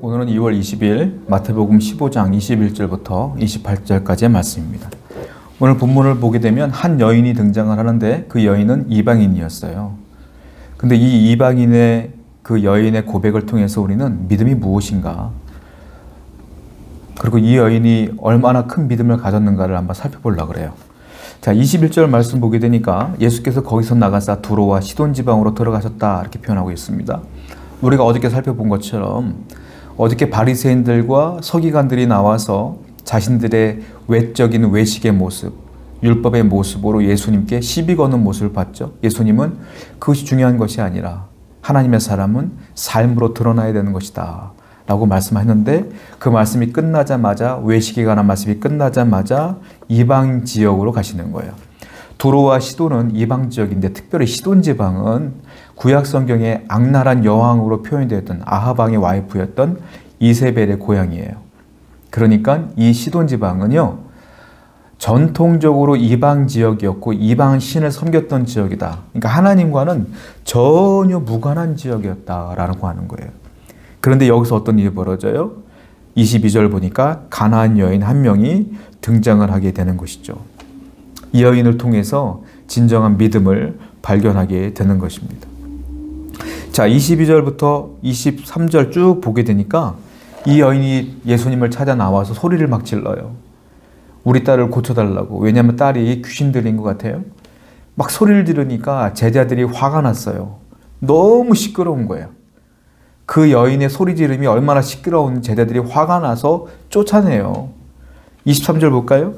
오늘은 2월 20일 마태복음 15장 21절부터 28절까지의 말씀입니다. 오늘 본문을 보게 되면 한 여인이 등장을 하는데 그 여인은 이방인이었어요. 근데 이 이방인의 그 여인의 고백을 통해서 우리는 믿음이 무엇인가, 그리고 이 여인이 얼마나 큰 믿음을 가졌는가를 한번 살펴보려고 그래요. 자, 21절 말씀 보게 되니까 예수께서 거기서 나가사 두로와 시돈 지방으로 들어가셨다, 이렇게 표현하고 있습니다. 우리가 어저께 살펴본 것처럼 어저께 바리새인들과 서기관들이 나와서 자신들의 외적인 외식의 모습, 율법의 모습으로 예수님께 시비 거는 모습을 봤죠. 예수님은 그것이 중요한 것이 아니라 하나님의 사람은 삶으로 드러나야 되는 것이다 라고 말씀하셨는데, 그 말씀이 끝나자마자, 외식에 관한 말씀이 끝나자마자 이방 지역으로 가시는 거예요. 두로와 시돈은 이방 지역인데, 특별히 시돈 지방은 구약 성경에 악랄한 여왕으로 표현되었던 아합 왕의 와이프였던 이세벨의 고향이에요. 그러니까 이 시돈 지방은요, 전통적으로 이방 지역이었고 이방 신을 섬겼던 지역이다. 그러니까 하나님과는 전혀 무관한 지역이었다라고 하는 거예요. 그런데 여기서 어떤 일이 벌어져요? 22절 보니까 가나안 여인 한 명이 등장을 하게 되는 것이죠. 이 여인을 통해서 진정한 믿음을 발견하게 되는 것입니다. 자, 22절부터 23절 쭉 보게 되니까 이 여인이 예수님을 찾아 나와서 소리를 막 질러요. 우리 딸을 고쳐달라고. 왜냐하면 딸이 귀신 들린 것 같아요. 막 소리를 지르니까 제자들이 화가 났어요. 너무 시끄러운 거예요. 그 여인의 소리 지름이 얼마나 시끄러운, 제자들이 화가 나서 쫓아내요. 23절 볼까요?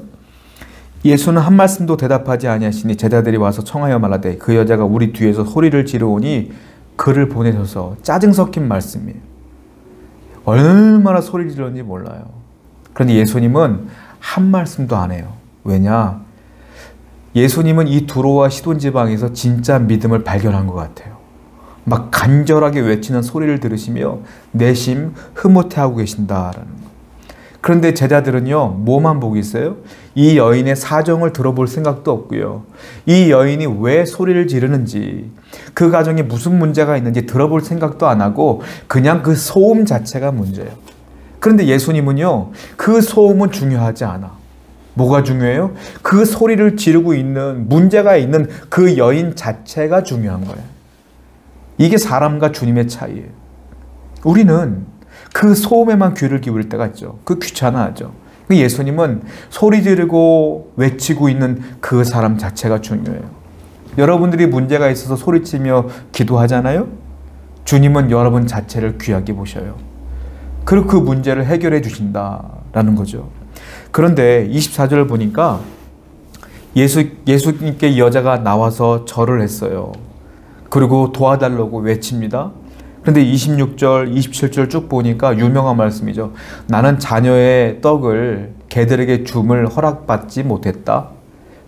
예수는 한 말씀도 대답하지 아니하시니 제자들이 와서 청하여 말하되 그 여자가 우리 뒤에서 소리를 지르오니 그를 보내셔서. 짜증 섞인 말씀이에요. 얼마나 소리 지르는지 몰라요. 그런데 예수님은 한 말씀도 안 해요. 왜냐? 예수님은 이 두로와 시돈 지방에서 진짜 믿음을 발견한 것 같아요. 막 간절하게 외치는 소리를 들으시며 내심 흐뭇해하고 계신다라는 거. 그런데 제자들은요, 뭐만 보고 있어요? 이 여인의 사정을 들어볼 생각도 없고요, 이 여인이 왜 소리를 지르는지, 그 가정에 무슨 문제가 있는지 들어볼 생각도 안 하고 그냥 그 소음 자체가 문제예요. 그런데 예수님은요, 그 소음은 중요하지 않아. 뭐가 중요해요? 그 소리를 지르고 있는, 문제가 있는 그 여인 자체가 중요한 거예요. 이게 사람과 주님의 차이예요. 우리는 그 소음에만 귀를 기울일 때가 있죠. 그 귀찮아하죠. 예수님은 소리 지르고 외치고 있는 그 사람 자체가 중요해요. 여러분들이 문제가 있어서 소리치며 기도하잖아요. 주님은 여러분 자체를 귀하게 보셔요. 그리고 그 문제를 해결해 주신다라는 거죠. 그런데 24절을 보니까 예수님께 이 여자가 나와서 절을 했어요. 그리고 도와달라고 외칩니다. 그런데 26절, 27절 쭉 보니까 유명한 말씀이죠. 나는 자녀의 떡을 개들에게 줌을 허락받지 못했다.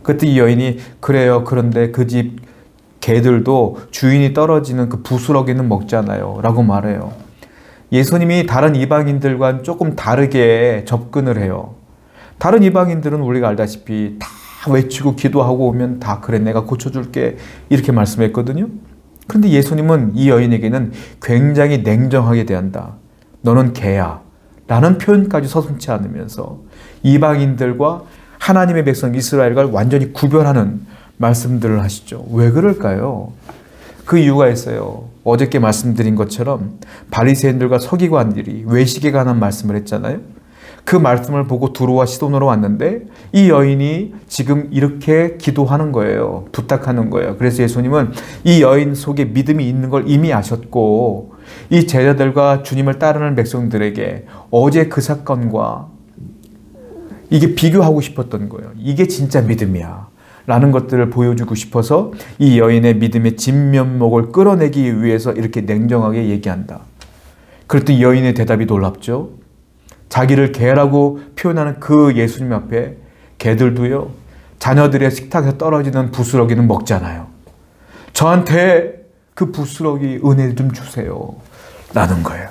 그때 이 여인이 그래요. 그런데 그 집 개들도 주인이 떨어지는 그 부스러기는 먹잖아요 라고 말해요. 예수님이 다른 이방인들과는 조금 다르게 접근을 해요. 다른 이방인들은 우리가 알다시피 다 외치고 기도하고 오면 다 그래 내가 고쳐줄게 이렇게 말씀했거든요. 그런데 예수님은 이 여인에게는 굉장히 냉정하게 대한다. 너는 개야 라는 표현까지 서슴지 않으면서 이방인들과 하나님의 백성 이스라엘과 완전히 구별하는 말씀들을 하시죠. 왜 그럴까요? 그 이유가 있어요. 어저께 말씀드린 것처럼 바리새인들과 서기관들이 외식에 관한 말씀을 했잖아요. 그 말씀을 보고 두로와 시돈으로 왔는데 이 여인이 지금 이렇게 기도하는 거예요. 부탁하는 거예요. 그래서 예수님은 이 여인 속에 믿음이 있는 걸 이미 아셨고, 이 제자들과 주님을 따르는 백성들에게 어제 그 사건과 이게 비교하고 싶었던 거예요. 이게 진짜 믿음이야 라는 것들을 보여주고 싶어서 이 여인의 믿음의 진면목을 끌어내기 위해서 이렇게 냉정하게 얘기한다. 그랬더니 여인의 대답이 놀랍죠. 자기를 개라고 표현하는 그 예수님 앞에 개들도요, 자녀들의 식탁에서 떨어지는 부스러기는 먹잖아요. 저한테 그 부스러기 은혜 좀 주세요 라는 거예요.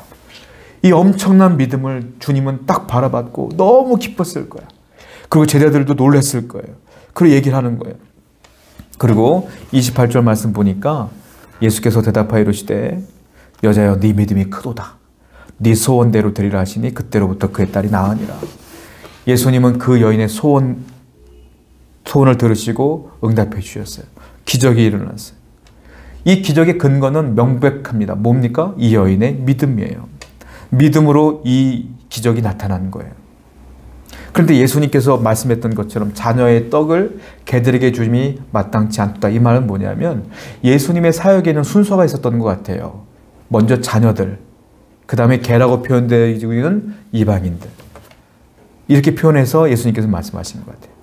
이 엄청난 믿음을 주님은 딱 바라봤고 너무 기뻤을 거야. 그리고 제자들도 놀랐을 거예요. 그리고 얘기를 하는 거예요. 그리고 28절 말씀 보니까 예수께서 대답하여 이르시되 여자여 네 믿음이 크도다. 네 소원대로 되리라 하시니 그때로부터 그의 딸이 나으니라. 예수님은 그 여인의 소원을 들으시고 응답해 주셨어요. 기적이 일어났어요. 이 기적의 근거는 명백합니다. 뭡니까? 이 여인의 믿음이에요. 믿음으로 이 기적이 나타난 거예요. 그런데 예수님께서 말씀했던 것처럼 자녀의 떡을 개들에게 주심이 마땅치 않다. 이 말은 뭐냐면 예수님의 사역에는 순서가 있었던 것 같아요. 먼저 자녀들, 그 다음에 개라고 표현되고 있는 이방인들. 이렇게 표현해서 예수님께서 말씀하신 것 같아요.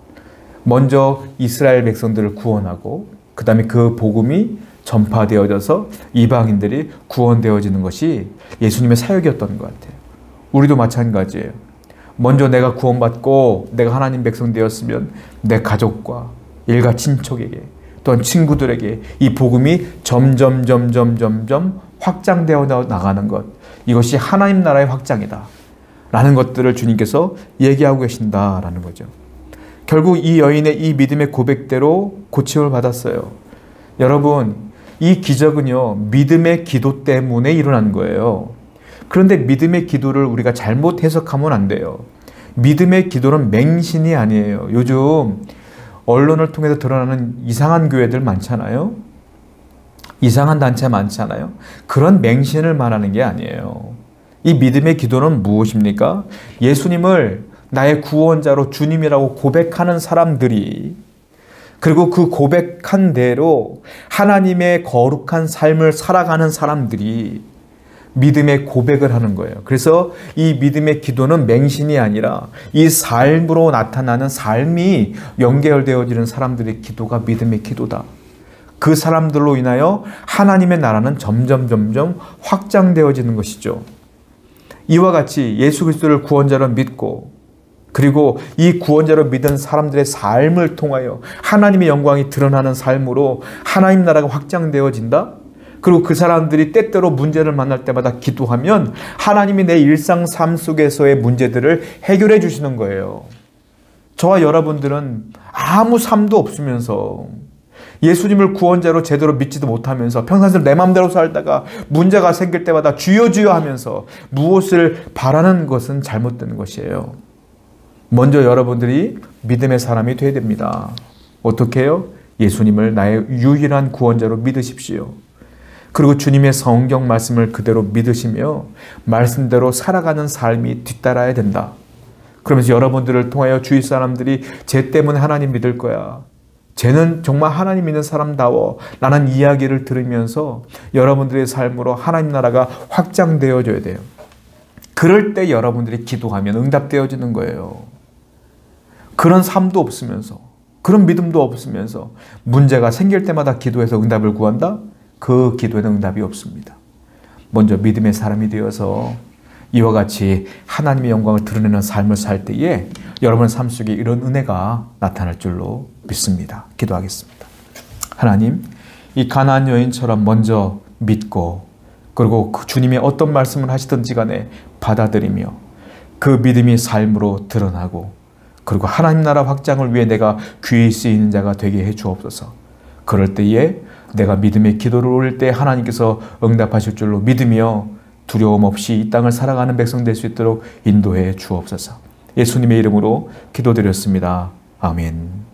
먼저 이스라엘 백성들을 구원하고 그 다음에 그 복음이 전파되어져서 이방인들이 구원되어지는 것이 예수님의 사역이었던 것 같아요. 우리도 마찬가지예요. 먼저 내가 구원받고 내가 하나님 백성 되었으면 내 가족과 일가 친척에게 또한 친구들에게 이 복음이 점점 확장되어 나가는 것, 이것이 하나님 나라의 확장이다 라는 것들을 주님께서 얘기하고 계신다라는 거죠. 결국 이 여인의 이 믿음의 고백대로 고침을 받았어요. 여러분, 이 기적은요, 믿음의 기도 때문에 일어난 거예요. 그런데 믿음의 기도를 우리가 잘못 해석하면 안 돼요. 믿음의 기도는 맹신이 아니에요. 요즘 언론을 통해서 드러나는 이상한 교회들 많잖아요. 이상한 단체 많잖아요. 그런 맹신을 말하는 게 아니에요. 이 믿음의 기도는 무엇입니까? 예수님을 나의 구원자로 주님이라고 고백하는 사람들이, 그리고 그 고백한 대로 하나님의 거룩한 삶을 살아가는 사람들이 믿음의 고백을 하는 거예요. 그래서 이 믿음의 기도는 맹신이 아니라 이 삶으로 나타나는 삶이 연결되어지는 사람들의 기도가 믿음의 기도다. 그 사람들로 인하여 하나님의 나라는 점점 확장되어지는 것이죠. 이와 같이 예수 그리스도를 구원자로 믿고, 그리고 이 구원자로 믿은 사람들의 삶을 통하여 하나님의 영광이 드러나는 삶으로 하나님 나라가 확장되어진다. 그리고 그 사람들이 때때로 문제를 만날 때마다 기도하면 하나님이 내 일상 삶 속에서의 문제들을 해결해 주시는 거예요. 저와 여러분들은 아무 삶도 없으면서 예수님을 구원자로 제대로 믿지도 못하면서 평상시에 내 마음대로 살다가 문제가 생길 때마다 주여 주여 하면서 무엇을 바라는 것은 잘못된 것이에요. 먼저 여러분들이 믿음의 사람이 되어야 됩니다. 어떻게 해요? 예수님을 나의 유일한 구원자로 믿으십시오. 그리고 주님의 성경 말씀을 그대로 믿으시며 말씀대로 살아가는 삶이 뒤따라야 된다. 그러면서 여러분들을 통하여 주위 사람들이 쟤 때문에 하나님 믿을 거야, 쟤는 정말 하나님 믿는 사람다워 라는 이야기를 들으면서 여러분들의 삶으로 하나님 나라가 확장되어져야 돼요. 그럴 때 여러분들이 기도하면 응답되어지는 거예요. 그런 삶도 없으면서, 그런 믿음도 없으면서 문제가 생길 때마다 기도해서 응답을 구한다? 그 기도에는 응답이 없습니다. 먼저 믿음의 사람이 되어서 이와 같이 하나님의 영광을 드러내는 삶을 살 때에 여러분의 삶 속에 이런 은혜가 나타날 줄로 믿습니다. 기도하겠습니다. 하나님, 이 가나안 여인처럼 먼저 믿고, 그리고 그 주님의 어떤 말씀을 하시든지 간에 받아들이며 그 믿음이 삶으로 드러나고, 그리고 하나님 나라 확장을 위해 내가 귀히 쓰이는 자가 되게 해 주옵소서. 그럴 때에 내가 믿음의 기도를 올릴 때 하나님께서 응답하실 줄로 믿으며 두려움 없이 이 땅을 살아가는 백성 될 수 있도록 인도해 주옵소서. 예수님의 이름으로 기도드렸습니다. 아멘.